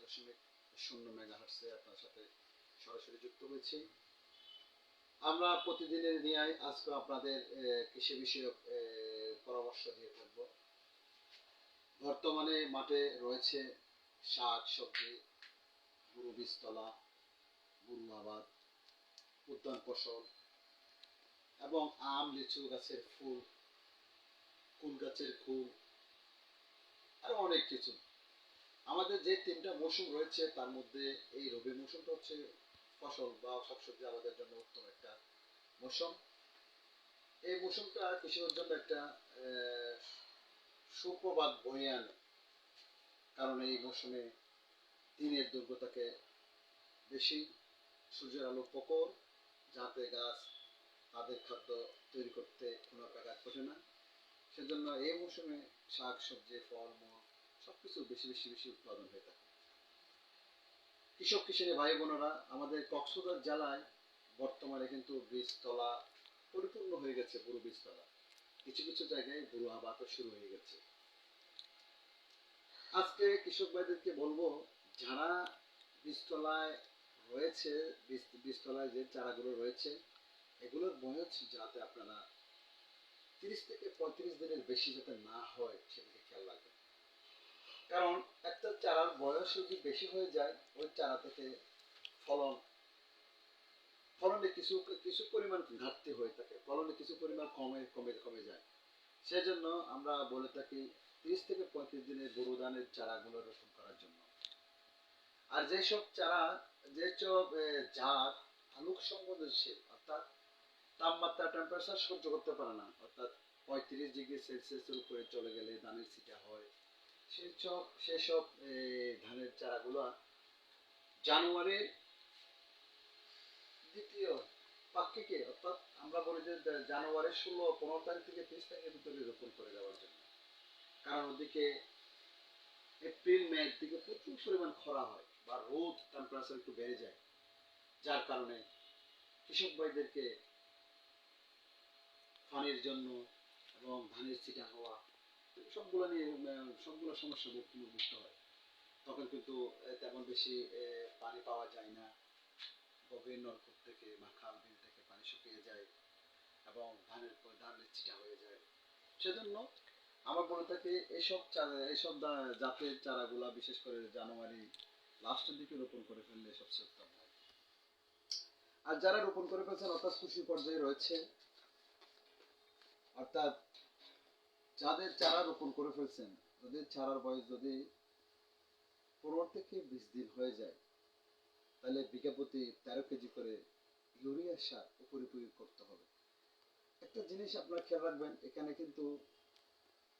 105.0 মেগাহার্টসে আপনার সাথে সরাসরি যুক্ত হয়েছি। আমরা প্রতিদিনের নিয়ে আজকে আপনাদের কৃষি বিষয়ক পরামর্শ দিয়ে থাকব। বর্তমানে মাঠে রয়েছে শাক সবজি, গরু বীজতলা, গরু আবাদ, উদ্যান ফসল এবং আম লিচু গাছের ফুল, কুল গাছের ফুল, আরো অনেক কিছু। আমাদের যে 3টা মৌসুম রয়েছে তার মধ্যে এই রবি মৌসুমটা হচ্ছে ফসল বা শাকসবজি আমাদের জন্য উত্তম একটা মৌসুম। এই মৌসুমটা কৃষকের জন্য একটা সুপ্রভাত বয়ে আনে, কারণ এই মৌসুমে দিনের দৈর্ঘ্য থাকে বেশি, সূর্যের আলো প্রখর, যাতে গাছ তাদের খাদ্য তৈরি করতে কোনো ব্যাঘাত ঘটে না। সেজন্য এই মৌসুমে শাক সবজি ফলমূল সবকিছু বেশি বেশি বেশি উৎপাদন হয়ে থাকে। কৃষক কিষাণী ভাই বোনেরা, আমাদের কক্সবাজার জেলায় বর্তমানে কিন্তু বীজতলা পরিপূর্ণ হয়ে গেছে, গরু বীজতলা। কিছু কিছু জায়গায় গরু আবাদও শুরু হয়ে গেছে। আজকে কৃষক ভাইদেরকে বলবো, যারা বীজতলায় রয়েছে, বীজতলায় যে চারাগুলো রয়েছে এগুলোর বয়স যাতে আপনারা 30 থেকে 35 দিনের বেশি যাতে না হয় সেদিকে খেয়াল রাখবেন। কারণ একটা চারার বয়স যদি বেশি হয়ে যায়, ওই চারা থেকে ফলনে কিছু কিছু পরিমাণ ঘাটতি হয়ে থাকে, ফলনে কিছু পরিমাণ কমে যায়। সেজন্য আমরা বলে থাকি 30 থেকে 35 দিনের গরু ধানের চারাগুলো রোপণ করার জন্য। আর যেসব চারা, যেসব জাত আলোক সংবেদনশীল, অর্থাৎ তাপমাত্রা টেম্পারেচার সহ্য করতে পারে না, অর্থাৎ 35 ডিগ্রি সেলসিয়াসের উপরে চলে গেলে ধানের ছিটা হয়, সেসব ধানের চারাগুলো জানুয়ারির দ্বিতীয় পাক্ষিকে, অর্থাৎ আমরা বলি যে জানুয়ারির 15 তারিখ থেকে 30 তারিখের ভিতরে রোপণ করে দেওয়ার জন্য। কারণ ওদিকে এপ্রিল মের দিকে প্রচুর পরিমাণ খরা হয় বা রোদ টেম্পারেচার একটু বেড়ে যায়, যার কারণে কৃষক ভাইদেরকে পানির জন্য এবং ধানের ছিটা হওয়া সবগুলো সমস্যা ভুগতে হয়। তখন কিন্তু তেমন বেশি পানি পাওয়া যায় না, গভীর নলকূপ থেকে বা খাল বিল থেকে পানি শুকিয়ে যায় এবং ধানের ছিটা হয়ে যায়। সেজন্য আমার বলে থাকে এইসব জাতের চারাগুলা বিশেষ করে জানুয়ারি লাস্টের দিকে রোপণ করে ফেললে সবচেয়ে উত্তম হয়। আর যারা রোপণ করে ফেলছেন অর্থাৎ কৃষি পর্যায়ে রয়েছে, অর্থাৎ যাদের চারা রোপণ করে ফেলছেন, যদি চারার বয়স যদি 15 থেকে 20 দিন হয়ে যায়, তাহলে বিঘা প্রতি 13 কেজি করে ইউরিয়া সার উপরে প্রয়োগ করতে হবে। একটা জিনিস আপনারা খেয়াল রাখবেন, এখানে কিন্তু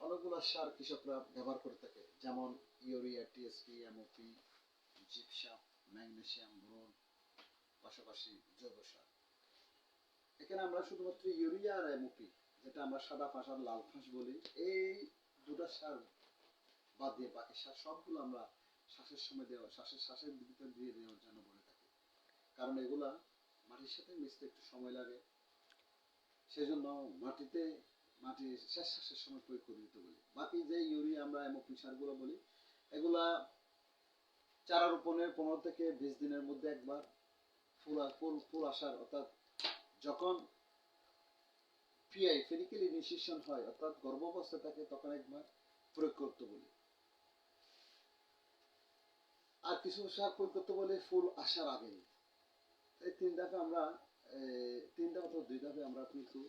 অনেকগুলো সার কৃষকরা ব্যবহার করে থাকে, যেমন urea, TSP, MOP, gypsum, magnesium, boron, পাশাপাশি জৈব সার। এখানে আমরা শুধুমাত্র ইউরিয়া আর এমওপি, যেটা আমরা সাদা ফাঁস আর লাল ফাঁস বলি, এই দুটা সার বাদ দিয়ে বাকি সার সবগুলো আমরা শ্বাসের ভিতরে দিয়ে দেওয়ার জন্য বলে থাকি। কারণ এগুলা মাটির সাথে মিশতে একটু সময় লাগে, সেজন্য মাটির শ্বাসের সময় প্রয়োগ করে দিতে বলি। বাকি যে ইউরিয়া আমরা এমওপি সারগুলো বলি, এগুলা চারা রোপণের 15 থেকে 20 দিনের মধ্যে একবার ফুল আসার, অর্থাৎ যখন ফেলিক্যাল ইনিশিয়েশন হয়, অর্থাৎ গর্ভাবস্থা থাকে, তখন একবার প্রয়োগ করতে বলি। আর কিছু সার প্রয়োগ করতে বলে ফুল আসার আগে। এই 3 ধাপে আমরা 3 ধাপ অথবা 2 ধাপে আমরা কিন্তু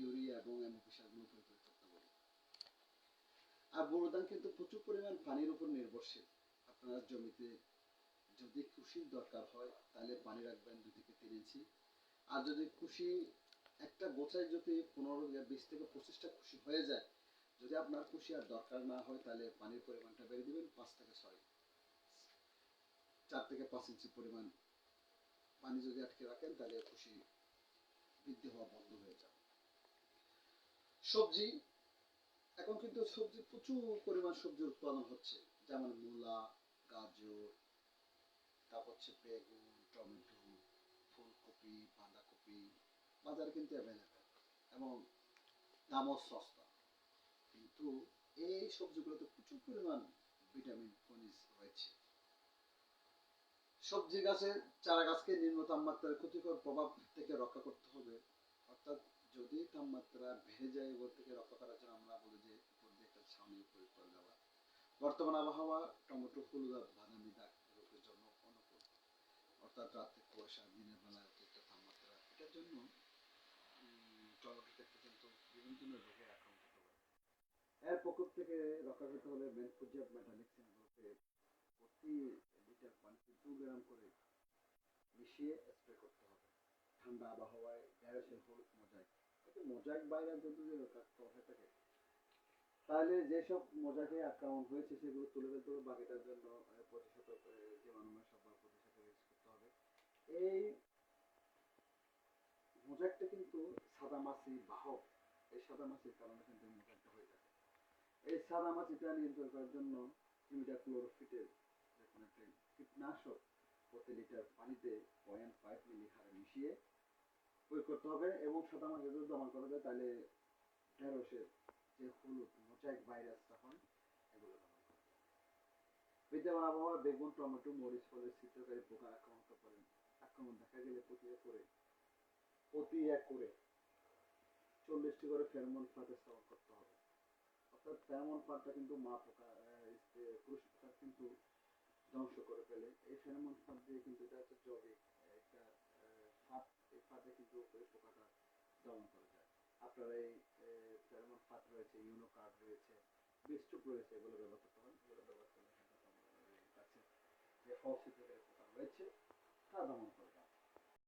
ইউরিয়া এবং এমওপি সারগুলো প্রয়োগ করতে বলি। আর বোরো ধান কিন্তু প্রচুর পরিমাণ পানির উপর নির্ভরশীল। আপনার জমিতে যদি কুশির দরকার হয় তাহলে পানি রাখবেন 2 থেকে 3 ইঞ্চি। আর যদি কুশি একটা গোছায় যদি 20 থেকে 25টা কুশি হয়ে যায়, যদি আপনার কুশি আর দরকার না হয়, তাহলে পানির পরিমাণটা বেড়ে দিবেন 4 থেকে 5 ইঞ্চি পরিমাণ পানি যদি আটকে রাখেন, তাহলে কুশি বৃদ্ধি হওয়া বন্ধ হয়ে যাবে। সবজি, এখন কিন্তু প্রচুর পরিমাণ সবজির উৎপাদন হচ্ছে, যেমন মূলা, গাজর, তারপর হচ্ছে বেগুন, টমেটো, ফুলকপি, বাঁধাকপি বাজারে কিন্তু অ্যাভেলেবেল এবং দামও সস্তা। কিন্তু এই সবজিগুলোতে প্রচুর পরিমাণ ভিটামিন, খনিজ রয়েছে। সবজি গাছের চারা গাছকে নিম্ন তাপমাত্রার ক্ষতিকর প্রভাব থেকে রক্ষা করতে হবে। অর্থাৎ যদি তাপমাত্রা বেড়ে যায় ওর থেকে রক্ষা করার জন্য আমরা বলি যে উপর দিয়ে একটা ছাউনি প্রয়োগ করে দেওয়া। বর্তমান আবহাওয়া টমেটো হলুদ আর বাদামি দাগ রোগের জন্য অনুকূল। অর্থাৎ রাতে কুয়াশা, দিনের বেলায় অতিরিক্ত তাপমাত্রা, এটার জন্য টমেটোর ক্ষেত্রে কিন্তু বিভিন্ন ধরনের রোগে আক্রান্ত হতে পারে। এর প্রকোপ থেকে রক্ষা করতে হলে বেনফোজিয়াম মেটামিক্সিনগুলোকে প্রতি লিটার পানিতে 2 গ্রাম করে মিশিয়ে স্প্রে করতে হবে। ঠান্ডা আবহাওয়ায় ঢেঁড়সের হলুদ মোজাইক, এতে মোজাইক ভাইরাস যদি রোগাক্রান্ত হয়ে থাকে তাহলে যেসব মোজাকে আক্রমণ হয়েছে সেগুলো তুলে ফেলতে হবে। বাকিটার জন্য প্রতিষেধক জীবাণুনাশক বা প্রতিষেধক ইউজ করতে হবে। এই মোজাইকটা কিন্তু সাদামাছি বাহক, এই সাদামাছির কারণে কিন্তু এই মোজাইকটা হয়ে থাকে। এই সাদামাছিটা নিয়ন্ত্রণ করার জন্য ইমিডাক্লোরোফিটের দেখুন একটা কীটনাশক প্রতি লিটার পানিতে 0.5 মিলি হারে মিশিয়ে প্রয়োগ করতে হবে এবং সাদামাছি যদি দমন করা যায় তাহলে ঢেঁড়সের যে হলুদ মোজাইক ভাইরাসটা হয় এগুলো দমন করা যায়। বিদ্যমান আবহাওয়া বেগুন, টমেটো, মরিচ ফলের ছিদ্রকারী পোকা আক্রমণ করতে পারে। আক্রমণ দেখা গেলে প্রতি একরে 40টি করে ফেরোমন ফাঁদ স্থাপন করতে হবে। অর্থাৎ ফেরোমন ফাঁদটা কিন্তু মা পোকা পুরুষ পোকা কিন্তু ধ্বংস করে ফেলে। এই ফেরোমন ফাঁদ দিয়ে কিন্তু এটা হচ্ছে জৈবিক একটা ফাঁদ, এই ফাঁদে কিন্তু ওই পোকাটা দমন করা যায়। আপনার এই ফেরোমন ফাঁদ রয়েছে, ইউনো কার্ড রয়েছে, বিস্টুপ রয়েছে, এগুলো ব্যবহার করতে পারেন। এগুলো ব্যবহার করলে কিন্তু গাছের যে ফল ছিদ্রকারী পোকা রয়েছে তা দমন করে।